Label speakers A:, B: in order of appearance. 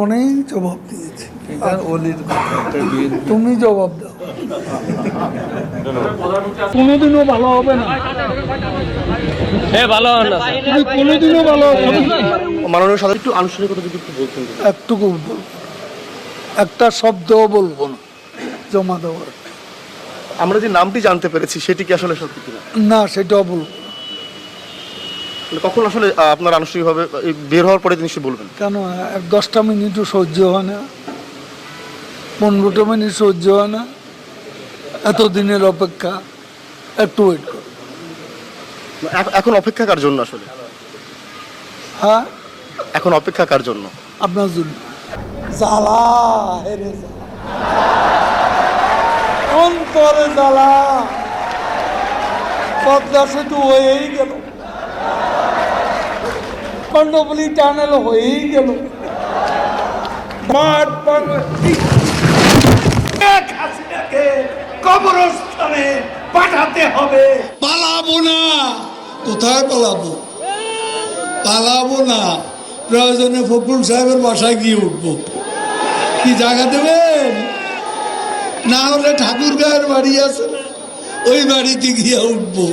A: অনেক জবাব দিয়েছি, তুমি জবাব দাও। কোনোদিনও ভালো হবে না,
B: ভালো হন না
A: কোনোদিনও ভালো হবে না।
B: মাননীয় সদস্য একটু আনুষ্ঠানিকতা যদি একটু বলতেন।
A: একটুকু বলবো, একটা শব্দও বলবো না জমা দেওয়ার।
B: আমরা যে নামটি জানতে পেরেছি সেটি কি আসলে সত্যি কিনা?
A: না, সেটাও বলবো না।
B: কখন আসলে আপনার আনুষ্ঠানিকভাবে বের হওয়ার পরে নিশ্চয়ই বলবেন?
A: কেন 10টা মিনিটও সহ্য হয় না, 15টা মিনিট সহ্য হয় না? এতদিনের অপেক্ষা, একটু ওয়েট করো।
B: এখন অপেক্ষা কার জন্য আসলে?
A: হ্যাঁ,
B: এখন অপেক্ষা কার জন্য?
A: আপনার জন্য। জ্বালা হেরে জ্বালা, অন্তরে জ্বালা। পদ্মা সেতু হয়েই গেল, কর্ণফুলী টানেল হয়েই গেল, মাঠ
C: কবরস্থানে পাঠাতে হবে।
D: পালাবো না, কোথায় পালাবো? পালাবো না, প্রয়োজনে ফখরুল সাহেবের বাসায় গিয়ে উঠবো। কি জায়গা দেবেন? না হলে ঠাকুর গায়ের বাড়ি আছে, ওই বাড়িতে গিয়ে উঠবো।